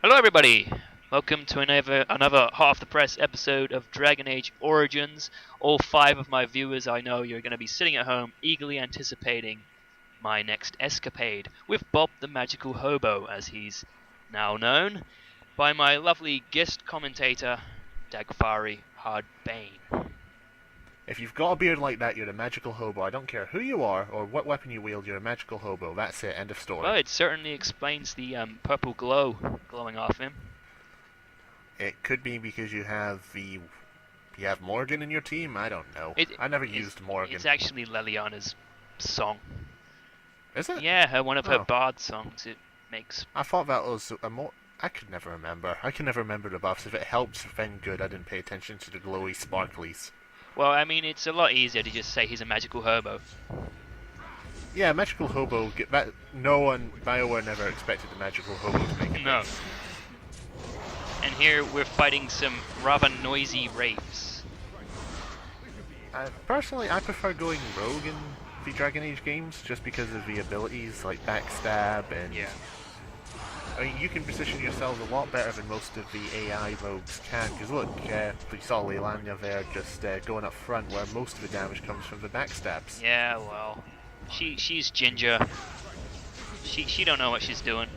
Hello everybody! Welcome to another hot off the press episode of Dragonage Origins. All 5 of my viewers, I know you're going to be sitting at home eagerly anticipating my next escapade with Bob the Magical Hobo, as he's now known, by my lovely guest commentator, Dagfari Hardbein. If you've got a beard like that, you're a magical hobo. I don't care who you are or what weapon you wield, you're a magical hobo. That's it, end of story. Well, it certainly explains the purple glow glowing off him. It could be because you have Morgan in your team? I don't know. I never used Morgan. It's actually Leliana's song. Is it? Yeah, one of her bard songs. It makes... I thought that was a more... I could never remember. I can never remember the buffs. If it helps, then good. I didn't pay attention to the glowy sparklies. Well, I mean, it's a lot easier to just say he's a magical hobo. Yeah, magical hobo. BioWare never expected the magical hobo to make it. No. And here we're fighting some rather noisy wraiths. Personally, I prefer going rogue in the Dragon Age games just because of the abilities like backstab and... Yeah. I mean, you can position yourselves a lot better than most of the AI rogues can, because look, we saw Leilania there just going up front where most of the damage comes from the backstabs. Yeah, well, she's ginger. She don't know what she's doing.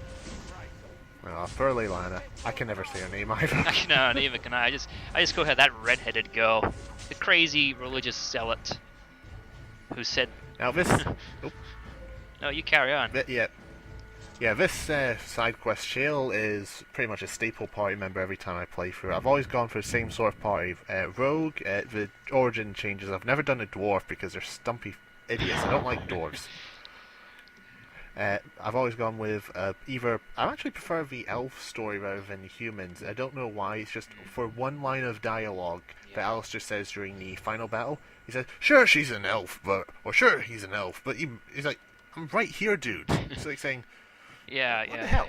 Well, poor Leilania. I can never say her name either. No, neither can I. I just go ahead, that red-headed girl. The crazy religious zealot who said... Now this... oh. No, you carry on. Yeah, this side quest, Shale, is pretty much a staple party member every time I play through. I've always gone for the same sort of party. Rogue, the origin changes. I've never done a dwarf because they're stumpy idiots. I don't like dwarves. I've always gone with either... I actually prefer the elf story rather than the humans. I don't know why. It's just for one line of dialogue that Alistair says during the final battle. He says, "Sure, she's an elf, but..." Or, "Sure, he's an elf, but..." He's like, "I'm right here, dude." It's like saying... Yeah.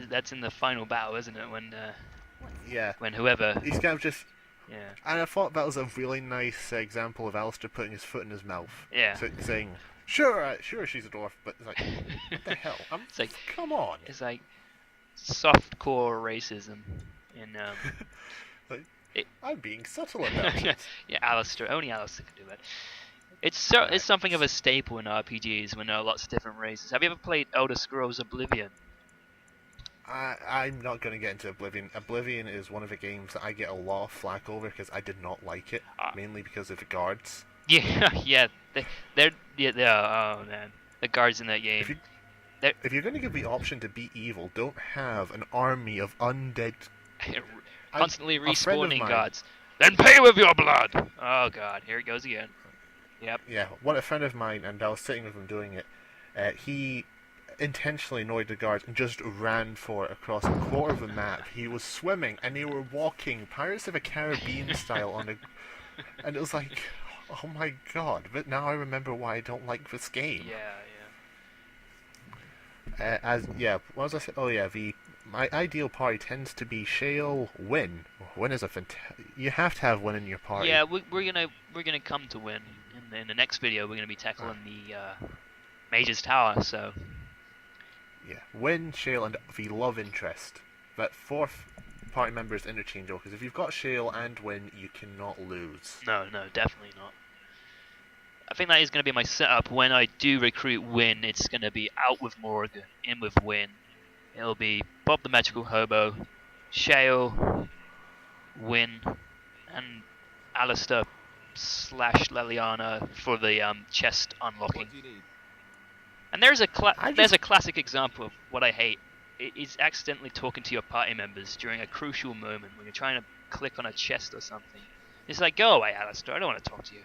That's in the final battle, isn't it? When whoever... He's kind of just... Yeah. And I thought that was a really nice example of Alistair putting his foot in his mouth. Yeah. So, saying, sure, she's a dwarf, but it's like, what the hell? It's like, come on. It's like soft-core racism in... I'm being subtle about it. Yeah, only Alistair can do that. It's something of a staple in RPGs when there are lots of different races. Have you ever played Elder Scrolls Oblivion? I'm not going to get into Oblivion. Oblivion is one of the games that I get a lot of flack over because I did not like it, mainly because of the guards. Yeah, they're oh man, the guards in that game. If you're going to give the option to be evil, don't have an army of undead... constantly respawning gods. Then pay with your blood! Oh god, here it goes again. Yep. Yeah, a friend of mine, and I was sitting with him doing it, he intentionally annoyed the guards and just ran for it across a quarter of the map. He was swimming, and they were walking Pirates of the Caribbean style on the... And it was like, oh my god, but now I remember why I don't like this game. What was I saying? Oh yeah, my ideal party tends to be Shale, Win. Win is you have to have Win in your party. Yeah, we're gonna come to Win. In the next video, we're gonna be tackling the Mage's Tower. So. Yeah, Win, Shale, and the love interest. That fourth party member is interchangeable because if you've got Shale and Win, you cannot lose. No, definitely not. I think that is going to be my setup. When I do recruit Win, it's going to be out with Morgan, in with Win. It'll be Bob the Magical Hobo, Shale, Win, and Alistair / Leliana for the chest unlocking. And there's a classic example of what I hate. It's accidentally talking to your party members during a crucial moment when you're trying to click on a chest or something. It's like, go away, Alistair, I don't want to talk to you.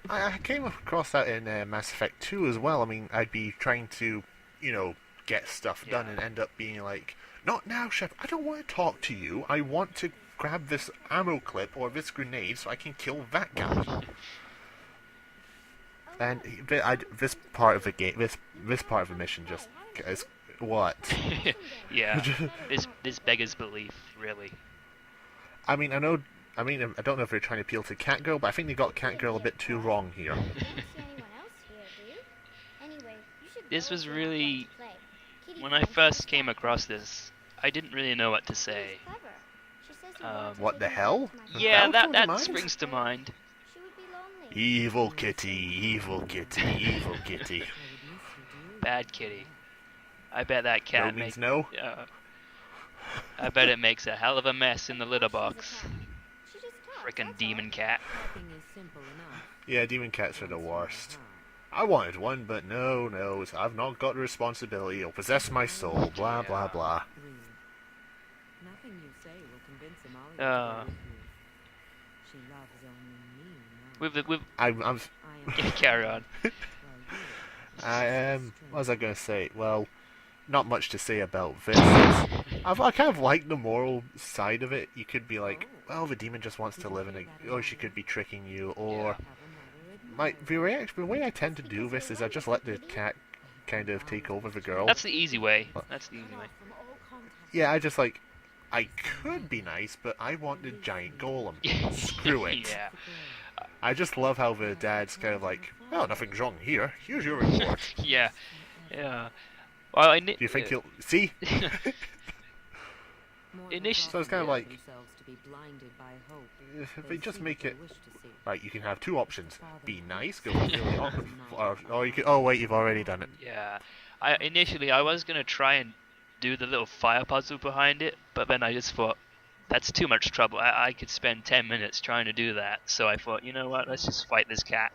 I came across that in Mass Effect 2 as well. I mean, I'd be trying to, get stuff done and end up being like, "Not now, Shep, I don't want to talk to you. I want to grab this ammo clip or this grenade so I can kill that guy." And this part of the game, this part of the mission just is what? Yeah, this beggars belief, really. I mean, I don't know if they're trying to appeal to Catgirl, but I think they got Catgirl a bit too wrong here. This was really... When I first came across this, I didn't really know what to say. What the hell? Yeah, That was that mine? springs to mind. Evil kitty, evil kitty, evil kitty. Bad kitty. I bet that cat No means no. I bet it makes a hell of a mess in the litter box. Frickin' demon cat. Yeah, demon cats are the worst. I wanted one, but no, I've not got the responsibility. It'll possess my soul. Blah blah blah. I'm Carry on. what was I gonna say? Well, not much to say about this. I kind of like the moral side of it. You could be like, well, the demon just wants to live in a, or she could be tricking you, or the way I tend to do this is I just let the cat kind of take over the girl. That's the easy way. Yeah, I just like, I could be nice, but I want the giant golem. Screw it. Yeah. I just love how the dad's kind of like, oh, nothing's wrong here. Here's your reward. Yeah. Well, Do you think he'll see? So it's kind of like, if they just make it right, you can have two options: be nice, go really awkward, or you can. Oh wait, you've already done it. Yeah. Initially I was gonna try and do the little fire puzzle behind it, but then I just thought that's too much trouble. I could spend 10 minutes trying to do that, so I thought, you know what? Let's just fight this cat.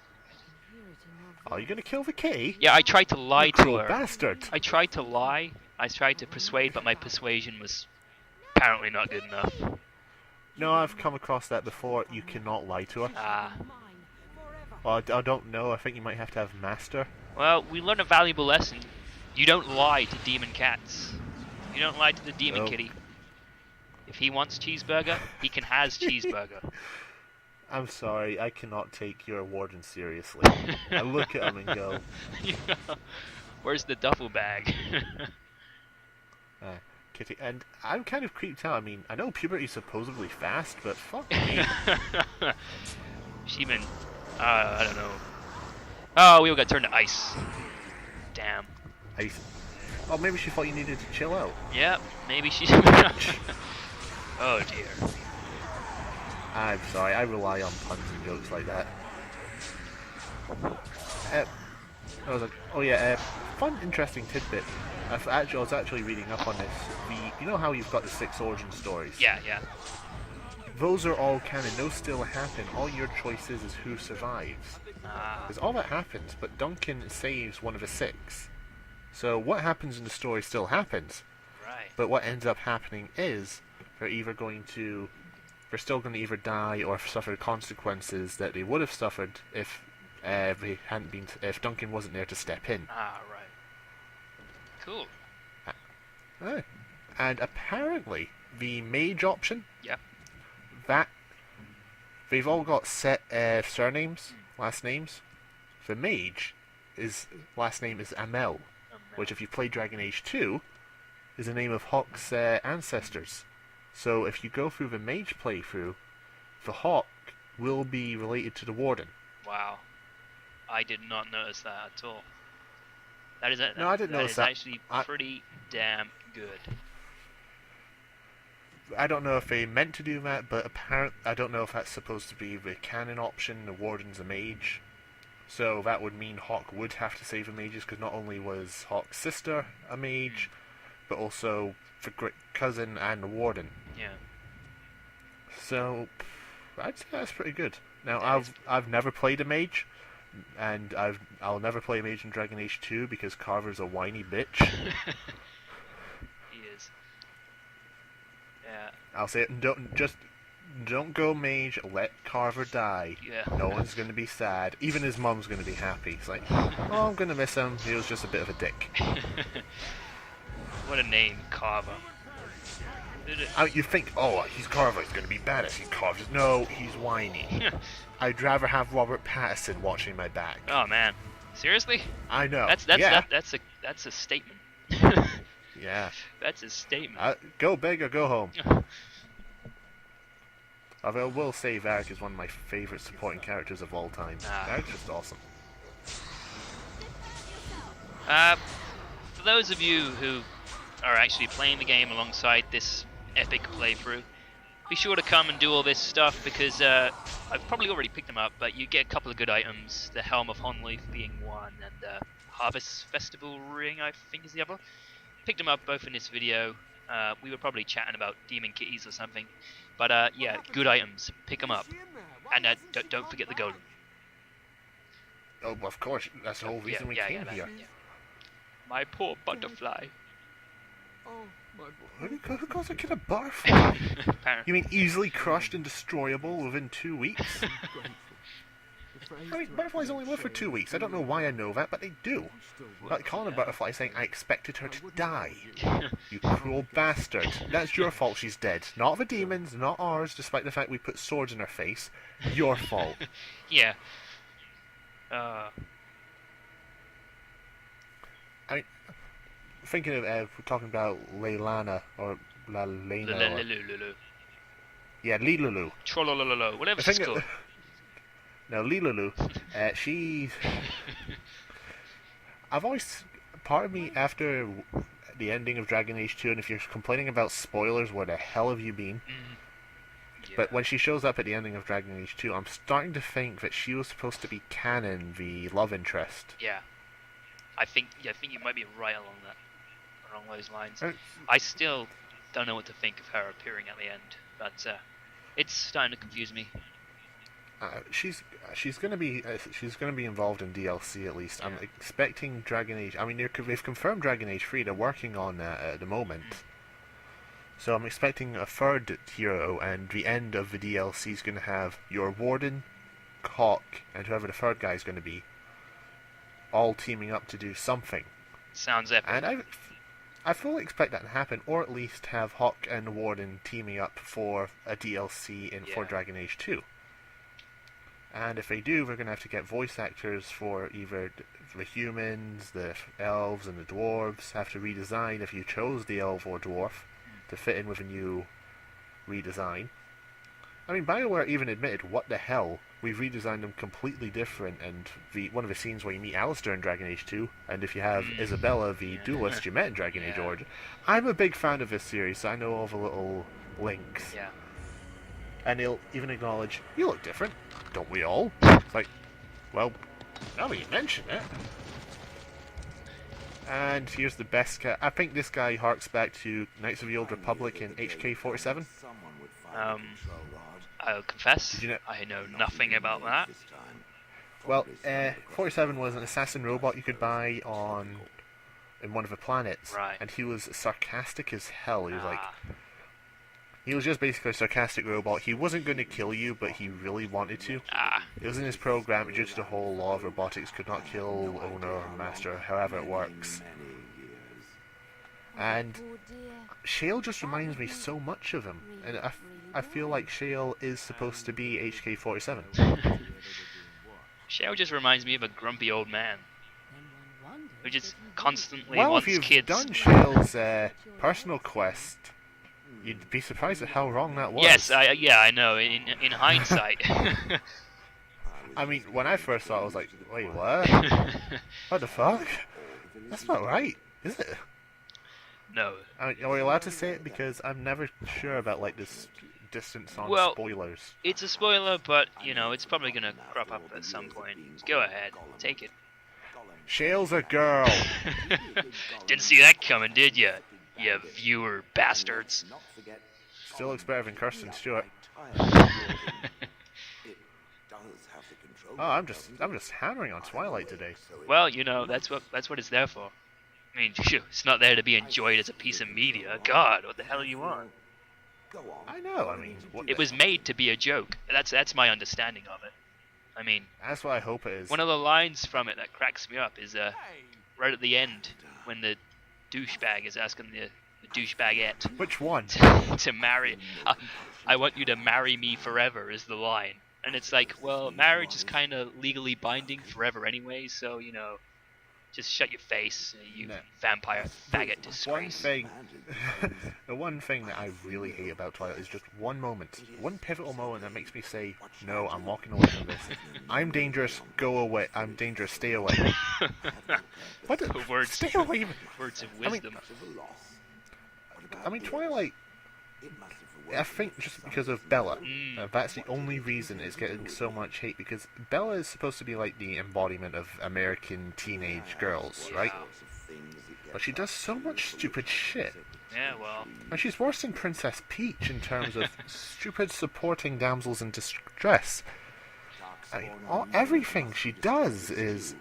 Are you gonna kill the kitty? Yeah, I tried to lie you to cruel her. Bastard! I tried to lie. I tried to persuade, but my persuasion was apparently not good enough. No, I've come across that before. You cannot lie to her. Ah. Well, I don't know. I think you might have to have master. Well, we learned a valuable lesson. You don't lie to demon cats. You don't lie to the demon kitty. If he wants cheeseburger, he can has cheeseburger. I'm sorry, I cannot take your warden seriously. I look at him and go, where's the duffel bag? kitty. And I'm kind of creeped out. I mean, I know puberty's supposedly fast, but fuck me. She been, I don't know. Oh, we all got turned to ice. Damn. Ice. Oh, maybe she thought you needed to chill out. Yeah, maybe she. Oh dear. I'm sorry, I rely on puns and jokes like that. I was like, oh yeah, fun, interesting tidbit. I was actually reading up on this. You know how you've got the 6 origin stories? Yeah. Those are all canon. Those still happen. All your choice is who survives. Because all that happens, but Duncan saves one of the 6. So what happens in the story still happens. Right. But what ends up happening is they're still going to either die or suffer consequences that they would have suffered if if Duncan wasn't there to step in. Ah, right. Cool. And apparently the mage option. Yep. That they've all got set surnames, last names. The mage last name is Amel, which if you play Dragonage 2 is the name of Hawk's ancestors. So if you go through the mage playthrough, the Hawk will be related to the warden. Wow. I did not notice that at all. I didn't notice that. That is actually pretty damn good. I don't know if they meant to do that, but I don't know if that's supposed to be the canon option. The warden's a mage, so that would mean Hawk would have to save the mages, because not only was Hawk's sister a mage, but also the great cousin and the warden. Yeah. So I'd say that's pretty good. Now I've never played a mage, and I'll never play a mage in Dragon Age 2 because Carver's a whiny bitch. He is. Yeah. I'll say it. Don't go mage. Let Carver die. Yeah. No one's gonna be sad. Even his mum's gonna be happy. It's like, oh, I'm gonna miss him. He was just a bit of a dick. What a name, Carver. You think, oh, he's Carver. He's gonna be badass. He carves. No, he's whiny. I'd rather have Robert Pattinson watching my back. Oh man, seriously? I know. That's a statement. Yeah. That's a statement. Go big or go home. Although I will say Varric is one of my favourite supporting characters of all time. Varric's just awesome. For those of you who are actually playing the game alongside this epic playthrough, be sure to come and do all this stuff, because I've probably already picked them up, but you get a couple of good items, the Helm of Honnleath being one, and the Harvest Festival Ring, I think, is the other. Picked them up both in this video. We were probably chatting about Demon Kitties or something, but yeah, good items, pick them up, and don't forget the golem. Oh, well, of course, that's the whole reason we came here. Yeah. My poor butterfly. Oh, my boy. Who calls a kid a butterfly? Apparently. You mean easily crushed and destroyable within 2 weeks? I mean, butterflies only live for 2 weeks. I don't know why I know that, but they do. Like calling a butterfly saying, I expected her to die. You cruel bastard. That's your fault she's dead. Not the demons, not ours, despite the fact we put swords in her face. Your fault. Yeah. I mean, thinking of, we're talking about Leilana, or Lalena, yeah, Lilulu. Trollolololo, whatever it's called. Now, Lilulu, she... I've always... Part of me, after the ending of Dragon Age 2, and if you're complaining about spoilers, where the hell have you been? Yeah. But when she shows up at the ending of Dragon Age 2, I'm starting to think that she was supposed to be canon, the love interest. Yeah. I think you might be right along those lines. I still don't know what to think of her appearing at the end, but it's starting to confuse me. She's gonna be involved in DLC at least. Yeah. I'm expecting Dragon Age. I mean, they've confirmed Dragon Age 3. They're working on that at the moment. So I'm expecting a third hero, and the end of the DLC is going to have your warden, Hawk, and whoever the third guy is going to be, all teaming up to do something. Sounds epic. And I fully expect that to happen, or at least have Hawk and Warden teaming up for a DLC for Dragon Age 2. And if they do, we're going to have to get voice actors for either the humans, the elves, and the dwarves. Have to redesign if you chose the elf or dwarf to fit in with a new redesign. I mean, BioWare even admitted, what the hell, we've redesigned them completely different, and one of the scenes where you meet Alistair in Dragon Age 2, and if you have Isabella, the duelist you met in Dragon Age Origin. I'm a big fan of this series, so I know all the little links. Yeah. And they'll even acknowledge, you look different, don't we all? It's like, well, now that you mention it. And here's the best guy. I think this guy harks back to Knights of the Old Republic in HK-47. I'll confess, Did you know? I know nothing about that. Well, 47 was an assassin robot you could buy in one of the planets. Right. And he was sarcastic as hell. He was like... He was just basically a sarcastic robot. He wasn't going to kill you, but he really wanted to. It was in his program, due to the whole law of robotics, could not kill owner or master, however it works. And Shale just reminds me so much of him. And I feel like Shale is supposed to be HK-47. Shale just reminds me of a grumpy old man who just constantly Well, wants if you've kids. done Shale's personal quest, you'd be surprised at how wrong that was. Yes, I know. In hindsight. I mean, when I first saw it, I was like, wait, what? What the fuck? That's not right, is it? No. I mean, are we allowed to say it? Because I'm never sure about, like, this distance on spoilers. It's a spoiler, but, you know, it's probably going to crop up at some point. Go ahead. Take it. Shale's a girl. Didn't see that coming, did you? You viewer bastards. Still looks better than Kirsten Stewart. Oh, I'm just hammering on Twilight today. Well, you know, that's what it's there for. I mean, it's not there to be enjoyed as a piece of media. God, what the hell are you on? I know. I mean, It was made to be a joke. That's my understanding of it. I mean, that's what I hope it is. one of the lines from it that cracks me up is right at the end when the douchebag is asking the douchebagette Which one? to marry. I want you to marry me forever is the line. And it's like, well, marriage is kind of legally binding forever anyway, so, you know, just shut your face, you vampire faggot disgrace. The one thing that I really hate about Twilight is just one moment, one pivotal moment that makes me say, no, I'm walking away from this. I'm dangerous, go away. I'm dangerous, stay away. What? Words, stay away. words of wisdom. I mean, Twilight, I think just because of Bella, that's the only reason it's getting so much hate, because Bella is supposed to be like the embodiment of American teenage girls, right? But she does so much stupid shit. Yeah, well. And she's worse than Princess Peach in terms of stupid supporting damsels in distress. I mean, everything she does is...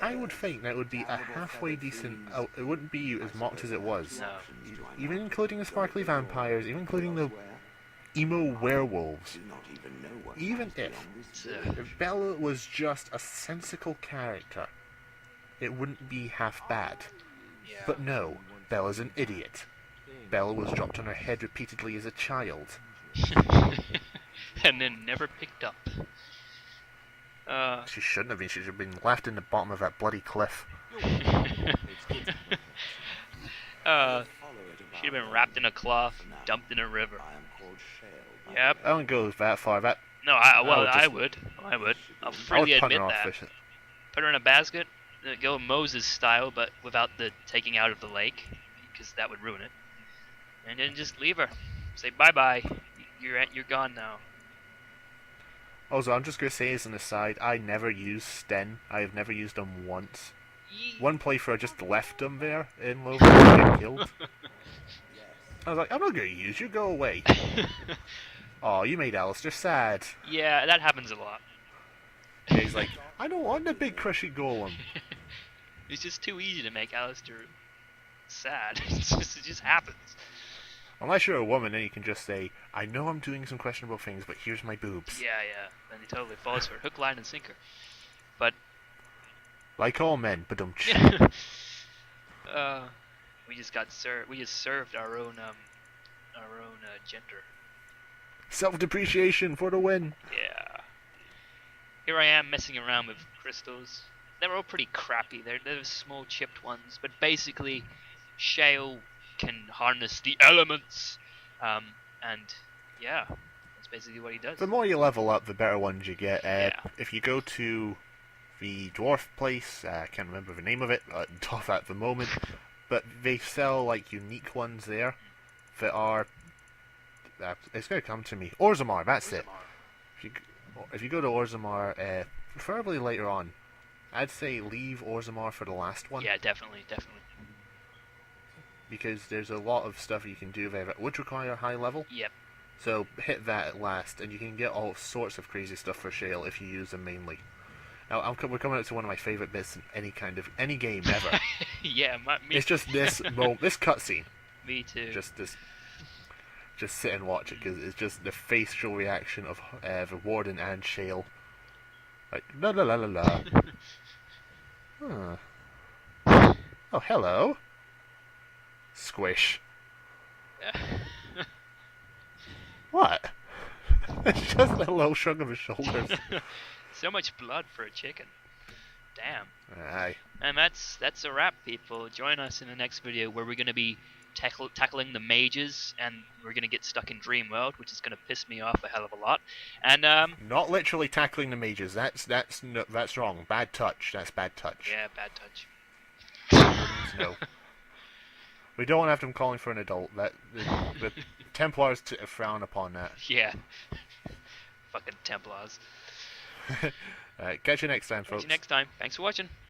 I would think that it would be a halfway decent... it wouldn't be as mocked as it was. No. Even including the sparkly vampires, even including the emo werewolves. Even if Bella was just a sensical character, it wouldn't be half bad. Yeah. But no, Bella's an idiot. Bella was dropped on her head repeatedly as a child. And then never picked up. She shouldn't have been. She should have been left in the bottom of that bloody cliff. Should have been wrapped in a cloth, dumped in a river. Yep. I don't go that far. No, I would. I'll freely admit that. Put her in a basket, go Moses style, but without the taking out of the lake, because that would ruin it. And then just leave her. Say bye-bye. You're gone now. Also, I'm just going to say as an aside, I never use Sten. I have never used them once. One playthrough I just left them there in low to get killed. I was like, I'm not going to use you, go away. Oh, you made Alistair sad. Yeah, that happens a lot. And he's like, I don't want the big crushy golem. It's just too easy to make Alistair sad. It just happens. Unless you're a woman, then you can just say, I know I'm doing some questionable things, but here's my boobs. Yeah. Then he totally falls for it. Hook, line, and sinker. But... like all men, but don't. We just got served. We just served our own gender. Self-depreciation for the win. Yeah. Here I am messing around with crystals. They're all pretty crappy. They're small chipped ones, but basically, Shale can harness the elements, and yeah, that's basically what he does. The more you level up, the better ones you get. Yeah. If you go to the dwarf place, I can't remember the name of it, tough at the moment, but they sell like unique ones there that are. It's going to come to me. Orzammar, that's it. If you go to Orzammar, preferably later on, I'd say leave Orzammar for the last one. Yeah, definitely. Because there's a lot of stuff you can do there that would require a high level. Yep. So hit that at last, and you can get all sorts of crazy stuff for Shale if you use them mainly. Now we're coming up to one of my favourite bits in any game ever. Yeah, me. It's just this this cutscene. Me too. Just sit and watch it, because it's just the facial reaction of the warden and Shale. Like la la la la la. Huh. Oh, hello. Squish. What? It's just a little shrug of his shoulders. So much blood for a chicken. Damn. Aye. And that's a wrap, people. Join us in the next video where we're going to be tackling the mages, and we're going to get stuck in Dream World, which is going to piss me off a hell of a lot. And not literally tackling the mages. That's wrong. Bad touch. That's bad touch. Yeah, bad touch. No. We don't want to have them calling for an adult. The Templars frown upon that. Yeah. Fucking Templars. Catch you next time, folks. Catch you next time. Thanks for watching.